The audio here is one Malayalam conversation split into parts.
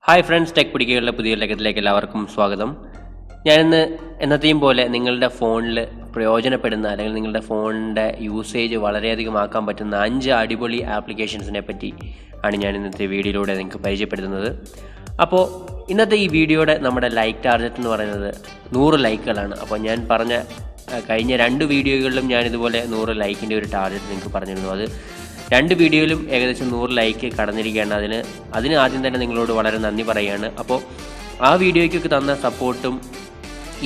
ഹായ് ഫ്രണ്ട്സ്, ടെക്പൊടിക്കൈകളുടെ പുതിയ ലേഖനത്തിലേക്ക് എല്ലാവർക്കും സ്വാഗതം. ഞാനിന്ന് എന്നത്തെയും പോലെ നിങ്ങളുടെ ഫോണിൽ പ്രയോജനപ്പെടുന്ന അല്ലെങ്കിൽ നിങ്ങളുടെ ഫോണിൻ്റെ യൂസേജ് വളരെയധികം ആക്കാൻ പറ്റുന്ന 5 അടിപൊളി ആപ്ലിക്കേഷൻസിനെ പറ്റി ആണ് ഞാൻ ഇന്നത്തെ വീഡിയോയിലൂടെ നിങ്ങൾക്ക് പരിചയപ്പെടുത്തുന്നത്. അപ്പോൾ ഇന്നത്തെ ഈ വീഡിയോയുടെ നമ്മുടെ ലൈക്ക് ടാർഗറ്റ് എന്ന് പറയുന്നത് 100 ലൈക്കുകളാണ്. അപ്പോൾ ഞാൻ പറഞ്ഞ കഴിഞ്ഞ 2 വീഡിയോകളിലും ഞാനിതുപോലെ 100 ലൈക്കിൻ്റെ ഒരു ടാർഗറ്റ് നിങ്ങൾക്ക് പറഞ്ഞിരുന്നു. അത് 2 വീഡിയോയിലും ഏകദേശം 100 ലൈക്ക് കടന്നിരിക്കുകയാണ്. അതിന് ആദ്യം തന്നെ നിങ്ങളോട് വളരെ നന്ദി പറയുകയാണ്. അപ്പോൾ ആ വീഡിയോയ്ക്ക് തന്ന സപ്പോർട്ടും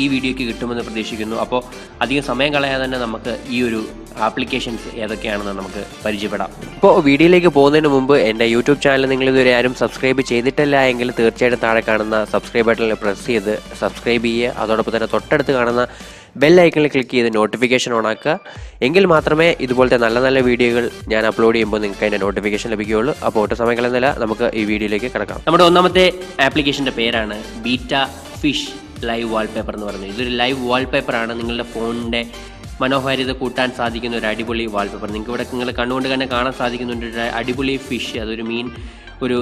ഈ വീഡിയോയ്ക്ക് കിട്ടുമെന്ന് പ്രതീക്ഷിക്കുന്നു. അപ്പോൾ അധികം സമയം കളയാതെ തന്നെ നമുക്ക് ഈ ഒരു ആപ്ലിക്കേഷൻസ് ഏതൊക്കെയാണെന്ന് നമുക്ക് പരിചയപ്പെടാം. ഇപ്പോൾ വീഡിയോയിലേക്ക് പോകുന്നതിന് മുമ്പ് എൻ്റെ യൂട്യൂബ് ചാനൽ നിങ്ങൾ ഇതുവരെ ആരും സബ്സ്ക്രൈബ് ചെയ്തിട്ടില്ല എങ്കിൽ തീർച്ചയായിട്ടും താഴെ കാണുന്ന സബ്സ്ക്രൈബ് ബട്ടണിൽ പ്രസ് ചെയ്ത് സബ്സ്ക്രൈബ് ചെയ്യുക. അതോടൊപ്പം തന്നെ തൊട്ടടുത്ത് കാണുന്ന ബെൽ ഐക്കണിൽ ക്ലിക്ക് ചെയ്ത് നോട്ടിഫിക്കേഷൻ ഓൺ ആക്കുക. എങ്കിൽ മാത്രമേ ഇതുപോലത്തെ നല്ല നല്ല വീഡിയോകൾ ഞാൻ അപ്ലോഡ് ചെയ്യുമ്പോൾ നിങ്ങൾക്ക് അതിൻ്റെ നോട്ടിഫിക്കേഷൻ ലഭിക്കുകയുള്ളൂ. അപ്പോൾ ഒട്ടും സമയം കളയുന്നില്ല, നമുക്ക് ഈ വീഡിയോയിലേക്ക് കിടക്കാം. നമ്മുടെ ഒന്നാമത്തെ ആപ്ലിക്കേഷൻ്റെ പേരാണ് ബീറ്റ ഫിഷ് ലൈവ് വാൾപേപ്പർ എന്ന് പറയുന്നത്. ഇതൊരു ലൈവ് വാൾപേപ്പറാണ്. നിങ്ങളുടെ ഫോണിൻ്റെ മനോഹാരിത കൂട്ടാൻ സാധിക്കുന്ന ഒരു അടിപൊളി വാൾപേപ്പർ. നിങ്ങൾക്ക് ഇവിടെ നിങ്ങൾ കണ്ണുകൊണ്ട് തന്നെ കാണാൻ സാധിക്കുന്നുണ്ട് ഒരു അടിപൊളി ഫിഷ്. അതൊരു മീൻ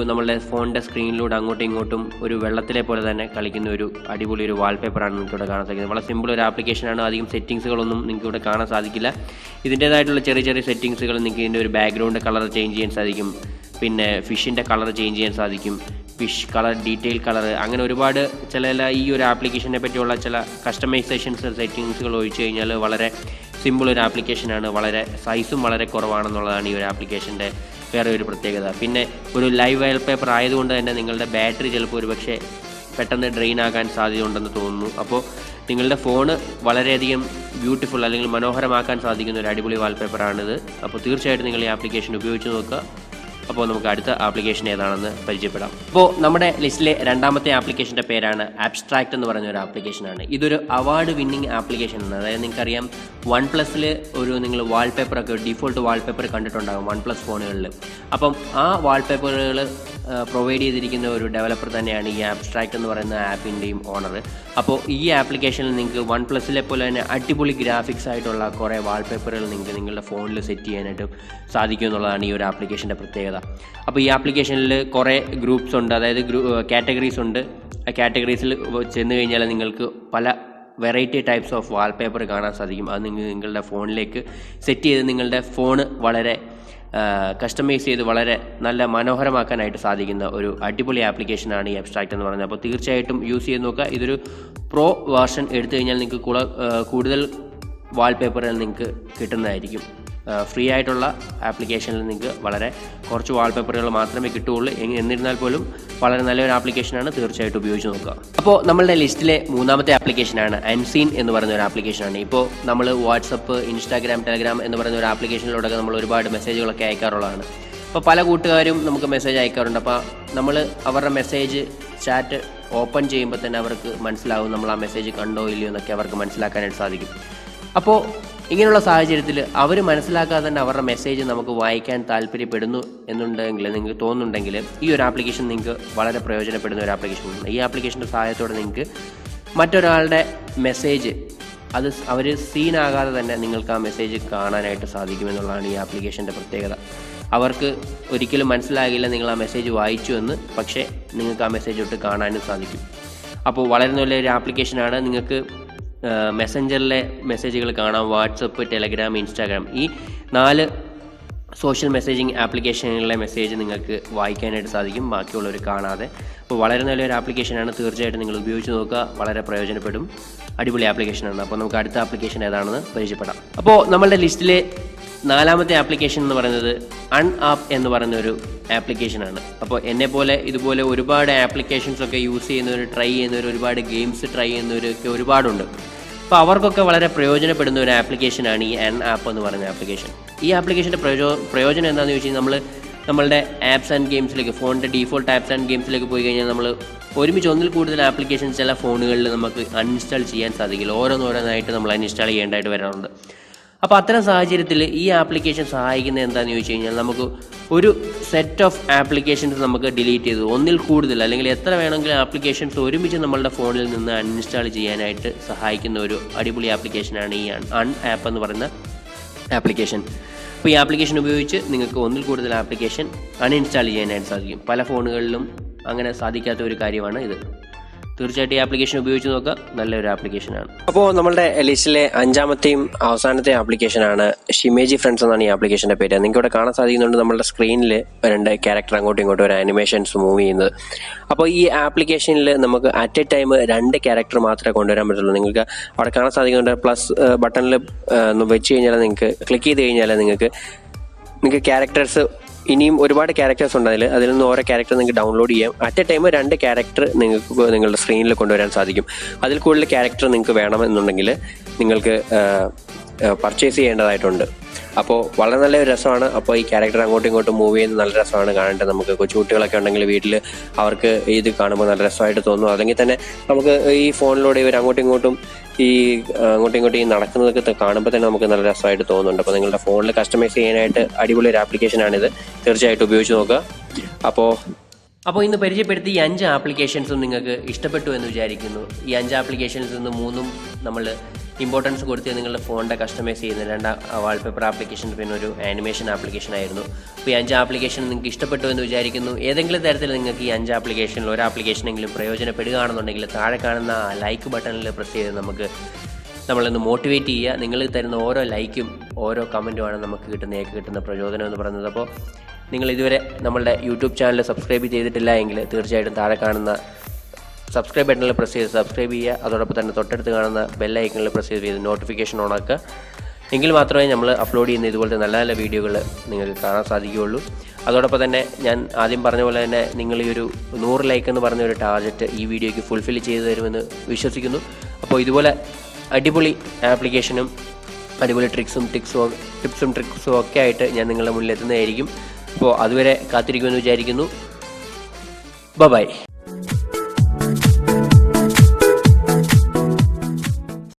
നമ്മളുടെ ഫോണിൻ്റെ സ്ക്രീനിലൂടെ അങ്ങോട്ടും ഇങ്ങോട്ടും ഒരു വെള്ളത്തിലെ പോലെ തന്നെ കളിക്കുന്ന ഒരു അടിപൊളി ഒരു വാൾപേപ്പറാണ് നിങ്ങൾക്ക് ഇവിടെ കാണാൻ സാധിക്കുന്നത്. വളരെ സിമ്പിൾ ഒരു ആപ്ലിക്കേഷനാണ്. അധികം സെറ്റിങ്സുകളൊന്നും നിങ്ങൾക്ക് ഇവിടെ കാണാൻ സാധിക്കില്ല. ഇതിൻ്റേതായിട്ടുള്ള ചെറിയ ചെറിയ സെറ്റിങ്സുകൾ നിങ്ങൾക്ക് ഇതിൻ്റെ ഒരു ബാക്ക്ഗ്രൗണ്ട് കളർ ചേഞ്ച് ചെയ്യാൻ സാധിക്കും. പിന്നെ ഫിഷിൻ്റെ കളർ ചേഞ്ച് ചെയ്യാൻ സാധിക്കും. ഫിഷ് കളർ, ഡീറ്റെയിൽ കളർ, അങ്ങനെ ഒരുപാട് ഈ ഒരു ആപ്ലിക്കേഷനെ പറ്റിയുള്ള ചില കസ്റ്റമൈസേഷൻസ് സെറ്റിങ്സുകൾ ഒഴിച്ചു കഴിഞ്ഞാൽ വളരെ സിമ്പിൾ ഒരു ആപ്ലിക്കേഷനാണ്. വളരെ സൈസും വളരെ കുറവാണെന്നുള്ളതാണ് ഈ ഒരു ആപ്ലിക്കേഷൻ്റെ വേറെ ഒരു പ്രത്യേകത. പിന്നെ ഒരു ലൈവ് വാൾപേപ്പർ ആയതുകൊണ്ട് തന്നെ നിങ്ങളുടെ ബാറ്ററി ചിലപ്പോൾ ഒരുപക്ഷെ പെട്ടെന്ന് ഡ്രെയിൻ ആകാൻ സാധ്യതയുണ്ടെന്ന് തോന്നുന്നു. അപ്പോൾ നിങ്ങളുടെ ഫോണ് വളരെയധികം ബ്യൂട്ടിഫുൾ അല്ലെങ്കിൽ മനോഹരമാക്കാൻ സാധിക്കുന്ന ഒരു അടിപൊളി വാൾപേപ്പറാണിത്. അപ്പോൾ തീർച്ചയായിട്ടും നിങ്ങൾ ഈ ആപ്ലിക്കേഷൻ ഉപയോഗിച്ച് നോക്കുക. അപ്പോൾ നമുക്ക് അടുത്ത ആപ്ലിക്കേഷൻ ഏതാണെന്ന് പരിചയപ്പെടാം. അപ്പോൾ നമ്മുടെ ലിസ്റ്റിലെ രണ്ടാമത്തെ ആപ്ലിക്കേഷൻ്റെ പേരാണ് ആബ്സ്ട്രാക്റ്റ് എന്ന് പറയുന്ന ഒരു ആപ്ലിക്കേഷനാണ്. ഇതൊരു അവാർഡ് വിന്നിങ് ആപ്ലിക്കേഷനാണ്. അതായത് നിങ്ങൾക്കറിയാം OnePlusൽ നിങ്ങൾ വാൾപേപ്പറൊക്കെ ഡിഫോൾട്ട് വാൾപേപ്പർ കണ്ടിട്ടുണ്ടാകും OnePlus ഫോണുകളിൽ. അപ്പം ആ വാൾപേപ്പറുകൾ പ്രൊവൈഡ് ചെയ്തിരിക്കുന്ന ഒരു ഡെവലപ്പർ തന്നെയാണ് ഈ ആബ്സ്ട്രാക്റ്റ് എന്ന് പറയുന്ന ആപ്പിൻ്റെയും ഓണർ. അപ്പോൾ ഈ ആപ്ലിക്കേഷനിൽ നിങ്ങൾക്ക് OnePlusലെ പോലെ തന്നെ അടിപൊളി ഗ്രാഫിക്സ് ആയിട്ടുള്ള കുറേ വാൾപേപ്പറുകൾ നിങ്ങൾക്ക് നിങ്ങളുടെ ഫോണിൽ സെറ്റ് ചെയ്യാനായിട്ട് സാധിക്കും എന്നുള്ളതാണ് ഈ ഒരു ആപ്ലിക്കേഷൻ്റെ പ്രത്യേകത. അപ്പോൾ ഈ ആപ്ലിക്കേഷനിൽ കുറേ ഗ്രൂപ്പ്സ് ഉണ്ട്, അതായത് കാറ്റഗറീസ് ഉണ്ട്. ആ കാറ്റഗറീസിൽ ചെന്ന് കഴിഞ്ഞാൽ നിങ്ങൾക്ക് പല വെറൈറ്റി ടൈപ്സ് ഓഫ് വാൾപേപ്പർ കാണാൻ സാധിക്കും. അത് നിങ്ങളുടെ ഫോണിലേക്ക് സെറ്റ് ചെയ്ത് നിങ്ങളുടെ ഫോണ് വളരെ കസ്റ്റമൈസ് ചെയ്ത് വളരെ നല്ല മനോഹരമാക്കാനായിട്ട് സാധിക്കുന്ന ഒരു അടിപൊളി ആപ്ലിക്കേഷനാണ് ഈ ആബ്സ്ട്രാക്റ്റ് എന്ന് പറയുന്നത്. അപ്പോൾ തീർച്ചയായിട്ടും യൂസ് ചെയ്ത് നോക്കുക. ഇതൊരു പ്രോ വേർഷൻ എടുത്തു കഴിഞ്ഞാൽ നിങ്ങൾക്ക് കൂടുതൽ വാൾപേപ്പറുകൾ നിങ്ങൾക്ക് കിട്ടുന്നതായിരിക്കും. ഫ്രീ ആയിട്ടുള്ള ആപ്ലിക്കേഷനിൽ നിങ്ങൾക്ക് വളരെ കുറച്ച് വാൾപേപ്പറുകൾ മാത്രമേ കിട്ടുകയുള്ളൂ. എന്നിരുന്നാൽ പോലും വളരെ നല്ലൊരു ആപ്ലിക്കേഷനാണ്. തീർച്ചയായിട്ടും ഉപയോഗിച്ച് നോക്കുക. അപ്പോൾ നമ്മളുടെ ലിസ്റ്റിലെ മൂന്നാമത്തെ ആപ്ലിക്കേഷനാണ് അൺസീൻ എന്ന് പറയുന്ന ഒരു ആപ്ലിക്കേഷനാണ്. ഇപ്പോൾ നമ്മൾ വാട്സപ്പ്, ഇൻസ്റ്റാഗ്രാം, ടെലഗ്രാം എന്ന് പറയുന്ന ഒരു ആപ്ലിക്കേഷനിലൂടെ നമ്മൾ ഒരുപാട് മെസ്സേജുകളൊക്കെ അയക്കാറുള്ളതാണ്. അപ്പോൾ പല കൂട്ടുകാരും നമുക്ക് മെസ്സേജ് അയക്കാറുണ്ട്. അപ്പോൾ നമ്മൾ അവരുടെ മെസ്സേജ് ചാറ്റ് ഓപ്പൺ ചെയ്യുമ്പോൾ തന്നെ അവർക്ക് മനസ്സിലാവും നമ്മൾ ആ മെസ്സേജ് കണ്ടോ ഇല്ലയോ എന്നൊക്കെ അവർക്ക് മനസ്സിലാക്കാനായിട്ട് സാധിക്കും. അപ്പോൾ ഇങ്ങനെയുള്ള സാഹചര്യത്തിൽ അവർ മനസ്സിലാക്കാതെ തന്നെ അവരുടെ മെസ്സേജ് നമുക്ക് വായിക്കാൻ താല്പര്യപ്പെടുന്നു എന്നുണ്ടെങ്കിൽ, നിങ്ങൾക്ക് തോന്നുന്നുണ്ടെങ്കിൽ ഈ ഒരു ആപ്ലിക്കേഷൻ നിങ്ങൾക്ക് വളരെ പ്രയോജനപ്പെടുന്ന ഒരു ആപ്ലിക്കേഷനാണ്. ഈ ആപ്ലിക്കേഷൻ്റെ സഹായത്തോടെ നിങ്ങൾക്ക് മറ്റൊരാളുടെ മെസ്സേജ് അവർ സീനാകാതെ തന്നെ നിങ്ങൾക്ക് ആ മെസ്സേജ് കാണാനായിട്ട് സാധിക്കുമെന്നുള്ളതാണ് ഈ ആപ്ലിക്കേഷൻ്റെ പ്രത്യേകത. അവർക്ക് ഒരിക്കലും മനസ്സിലാകില്ല നിങ്ങൾ ആ മെസ്സേജ് വായിച്ചു എന്ന്, പക്ഷേ നിങ്ങൾക്ക് ആ മെസ്സേജ് തൊട്ട് കാണാനും സാധിക്കും. അപ്പോൾ വളരെ നല്ലൊരു ആപ്ലിക്കേഷനാണ്. നിങ്ങൾക്ക് മെസ്സഞ്ചറിലെ മെസ്സേജുകൾ കാണാം. വാട്സപ്പ്, ടെലഗ്രാം, ഇൻസ്റ്റാഗ്രാം, ഈ 4 സോഷ്യൽ മെസ്സേജിങ് ആപ്ലിക്കേഷനുകളിലെ മെസ്സേജ് നിങ്ങൾക്ക് വായിക്കാനായിട്ട് സാധിക്കും, ബാക്കിയുള്ളവർ കാണാതെ. അപ്പോൾ വളരെ നല്ലൊരു ആപ്ലിക്കേഷനാണ്. തീർച്ചയായിട്ടും നിങ്ങൾ ഉപയോഗിച്ച് നോക്കുക. വളരെ പ്രയോജനപ്പെടും. അടിപൊളി ആപ്ലിക്കേഷനാണ്. അപ്പോൾ നമുക്ക് അടുത്ത ആപ്ലിക്കേഷൻ ഏതാണെന്ന് പരിചയപ്പെടാം. അപ്പോൾ നമ്മളുടെ ലിസ്റ്റിലെ 4ാമത്തെ ആപ്ലിക്കേഷൻ എന്ന് പറയുന്നത് ആപ്പ് എന്ന് പറയുന്ന ഒരു ആപ്ലിക്കേഷനാണ്. അപ്പോൾ എന്നെപ്പോലെ ഇതുപോലെ ഒരുപാട് ആപ്ലിക്കേഷൻസൊക്കെ യൂസ് ചെയ്യുന്നവർ, ട്രൈ ചെയ്യുന്നവർ, ഒരുപാട് ഗെയിംസ് ട്രൈ ചെയ്യുന്നവരൊക്കെ ഒരുപാടുണ്ട്. അപ്പോൾ അവർക്കൊക്കെ വളരെ പ്രയോജനപ്പെടുന്ന ഒരു ആപ്ലിക്കേഷനാണ് ഈ ആപ്പ് എന്ന് പറയുന്ന ആപ്ലിക്കേഷൻ. ഈ ആപ്ലിക്കേഷൻ്റെ പ്രയോജനം എന്താണെന്ന് ചോദിച്ചു കഴിഞ്ഞാൽ നമ്മളുടെ ആപ്സ് ആൻഡ് ഗെയിംസിലേക്ക്, ഫോണിൻ്റെ ഡീഫോൾട്ട് ആപ്സ് ആൻഡ് ഗെയിംസിലേക്ക് പോയി കഴിഞ്ഞാൽ നമ്മൾ ഒരുമിച്ച് ഒന്നിൽ കൂടുതൽ ആപ്ലിക്കേഷൻസ് ചില ഫോണുകളിൽ നമുക്ക് അൺഇൻസ്റ്റാൾ ചെയ്യാൻ സാധിക്കില്ല. ഓരോന്നോരോന്നായിട്ട് നമ്മൾ അൺഇൻസ്റ്റാൾ ചെയ്യേണ്ടതായിട്ട് വരാറുണ്ട്. അപ്പോൾ അത്തരം സാഹചര്യത്തിൽ ഈ ആപ്ലിക്കേഷൻ സഹായിക്കുന്നത് എന്താണെന്ന് ചോദിച്ചു കഴിഞ്ഞാൽ നമുക്ക് ഒരു സെറ്റ് ഓഫ് ആപ്ലിക്കേഷൻസ് നമുക്ക് ഡിലീറ്റ് ചെയ്ത് ഒന്നിൽ കൂടുതൽ അല്ലെങ്കിൽ എത്ര വേണമെങ്കിലും ആപ്ലിക്കേഷൻസ് ഒരുമിച്ച് നമ്മളുടെ ഫോണിൽ നിന്ന് അൺഇൻസ്റ്റാൾ ചെയ്യാനായിട്ട് സഹായിക്കുന്ന ഒരു അടിപൊളി ആപ്ലിക്കേഷനാണ് ഈ ആപ്പ് എന്ന് പറയുന്ന ആപ്ലിക്കേഷൻ. അപ്പോൾ ഈ ആപ്ലിക്കേഷൻ ഉപയോഗിച്ച് നിങ്ങൾക്ക് ഒന്നിൽ കൂടുതൽ ആപ്ലിക്കേഷൻ അൺഇൻസ്റ്റാൾ ചെയ്യാനായിട്ട് സാധിക്കും. പല ഫോണുകളിലും അങ്ങനെ സാധിക്കാത്ത ഒരു കാര്യമാണ് ഇത്. തീർച്ചയായിട്ടും ഈ ആപ്ലിക്കേഷൻ ഉപയോഗിച്ച് നോക്കുക, നല്ലൊരു ആപ്ലിക്കേഷനാണ്. അപ്പോൾ നമ്മളുടെ ലിസ്റ്റിലെ 5ാമത്തെയും അവസാനത്തെ ആപ്ലിക്കേഷനാണ് ഷിമേജി ഫ്രണ്ട്സ് എന്നാണ് ഈ ആപ്ലിക്കേഷൻ്റെ പേര്. നിങ്ങൾക്ക് ഇവിടെ കാണാൻ സാധിക്കുന്നുണ്ട് നമ്മുടെ സ്ക്രീനിൽ 2 ക്യാരക്ടർ അങ്ങോട്ടും ഇങ്ങോട്ടും ഒരു ആനിമേഷൻസ് മൂവ് ചെയ്യുന്നത്. അപ്പോൾ ഈ ആപ്ലിക്കേഷനിൽ നമുക്ക് അറ്റ് എ ടൈം 2 ക്യാരക്ടർ മാത്രമേ കൊണ്ടുവരാൻ പറ്റുള്ളൂ. നിങ്ങൾക്ക് അവിടെ കാണാൻ സാധിക്കുന്നുണ്ട് പ്ലസ് ബട്ടണിൽ വെച്ച് കഴിഞ്ഞാൽ നിങ്ങൾക്ക് ക്ലിക്ക് ചെയ്ത് കഴിഞ്ഞാൽ നിങ്ങൾക്ക് ക്യാരക്ടേഴ്സ് ഇനിയും ഒരുപാട് ക്യാരക്ടേഴ്സ് ഉണ്ട്. അതിൽ നിന്ന് ഓരോ ക്യാരക്ടർ നിങ്ങൾക്ക് ഡൗൺലോഡ് ചെയ്യാം. അറ്റ് എ ടൈം 2 ക്യാരക്ടർ നിങ്ങൾക്ക് നിങ്ങളുടെ സ്ക്രീനിൽ കൊണ്ടുവരാൻ സാധിക്കും. അതിൽ കൂടുതൽ ക്യാരക്ടർ നിങ്ങൾക്ക് വേണമെന്നുണ്ടെങ്കിൽ നിങ്ങൾക്ക് പർച്ചേസ് ചെയ്യേണ്ടതായിട്ടുണ്ട്. അപ്പോൾ വളരെ നല്ലൊരു രസമാണ്. അപ്പോൾ ഈ ക്യാരക്ടർ അങ്ങോട്ടും ഇങ്ങോട്ടും മൂവ് ചെയ്യുന്നത് നല്ല രസമാണ് കാണേണ്ടത്. നമുക്ക് കൊച്ചുകുട്ടികളൊക്കെ ഉണ്ടെങ്കിൽ വീട്ടിൽ അവർക്ക് ഇത് കാണുമ്പോൾ നല്ല രസമായിട്ട് തോന്നും. അല്ലെങ്കിൽ തന്നെ നമുക്ക് ഈ ഫോണിലൂടെ ഇവർ അങ്ങോട്ടും ഇങ്ങോട്ടും ഈ നടക്കുന്നതൊക്കെ കാണുമ്പോൾ തന്നെ നമുക്ക് നല്ല രസമായിട്ട് തോന്നുന്നുണ്ട്. അപ്പോൾ നിങ്ങളുടെ ഫോണിൽ കസ്റ്റമൈസ് ചെയ്യാനായിട്ട് അടിപൊളി ഒരു ആപ്ലിക്കേഷനാണിത്. തീർച്ചയായിട്ടും ഉപയോഗിച്ച് നോക്കുക. അപ്പോൾ ഇന്ന് പരിചയപ്പെടുത്തി ഈ 5 ആപ്ലിക്കേഷൻസും നിങ്ങൾക്ക് ഇഷ്ടപ്പെട്ടു എന്ന് വിചാരിക്കുന്നു. ഈ 5 ആപ്ലിക്കേഷൻസിൽ നിന്ന് 3 നമ്മൾ ഇമ്പോർട്ടൻസ് കൊടുത്ത് നിങ്ങളുടെ ഫോണിൻ്റെ കസ്റ്റമൈസ് ചെയ്യുന്ന 2 വാൾപേപ്പർ ആപ്ലിക്കേഷൻ, പിന്നെ ഒരു ആനിമേഷൻ ആപ്ലിക്കേഷൻ ആയിരുന്നു. അപ്പോൾ ഈ 5 ആപ്ലിക്കേഷൻ നിങ്ങൾക്ക് ഇഷ്ടപ്പെട്ടു എന്ന് വിചാരിക്കുന്നു. ഏതെങ്കിലും തരത്തിൽ നിങ്ങൾക്ക് ഈ 5 ആപ്ലിക്കേഷനിൽ ഒരു ആപ്ലിക്കേഷനെങ്കിലും പ്രയോജനപ്പെടുകയാണെന്നുണ്ടെങ്കിൽ താഴെ കാണുന്ന ലൈക്ക് ബട്ടണിൽ പ്രസ് ചെയ്ത് നമ്മളൊന്ന് മോട്ടിവേറ്റ് ചെയ്യുക. നിങ്ങൾ തരുന്ന ഓരോ ലൈക്കും ഓരോ കമൻറ്റുമാണ് നമുക്ക് കിട്ടുന്ന പ്രചോദനം എന്ന് പറയുന്നത്. അപ്പോൾ നിങ്ങൾ ഇതുവരെ നമ്മളുടെ യൂട്യൂബ് ചാനൽ സബ്സ്ക്രൈബ് ചെയ്തിട്ടില്ല എങ്കിൽ തീർച്ചയായിട്ടും താഴെ കാണുന്ന സബ്സ്ക്രൈബ് ബട്ടണിൽ പ്രസ് ചെയ്ത് സബ്സ്ക്രൈബ് ചെയ്യുക. അതോടൊപ്പം തന്നെ തൊട്ടടുത്ത് കാണുന്ന ബെൽ ഐക്കണിൽ പ്രസ് ചെയ്ത് നോട്ടിഫിക്കേഷൻ ഓണാക്കുക. എങ്കിൽ മാത്രമേ നമ്മൾ അപ്ലോഡ് ചെയ്യുന്ന ഇതുപോലത്തെ നല്ല നല്ല വീഡിയോകൾ നിങ്ങൾക്ക് കാണാൻ സാധിക്കുകയുള്ളൂ. അതോടൊപ്പം തന്നെ ഞാൻ ആദ്യം പറഞ്ഞ പോലെ തന്നെ നിങ്ങൾ ഈ ഒരു 100 ലൈക്ക് എന്ന് പറഞ്ഞ ഒരു ടാർഗറ്റ് ഈ വീഡിയോയ്ക്ക് ഫുൾഫിൽ ചെയ്തു തരുമെന്ന് വിശ്വസിക്കുന്നു. അപ്പോൾ ഇതുപോലെ അടിപൊളി ആപ്ലിക്കേഷനും അടിപൊളി ടിപ്സും ട്രിക്സും ഒക്കെ ആയിട്ട് ഞാൻ നിങ്ങളുടെ മുന്നിൽ എത്തുന്നതായിരിക്കും. അപ്പോൾ അതുവരെ കാത്തിരിക്കുമെന്ന് വിചാരിക്കുന്നു. ബൈ.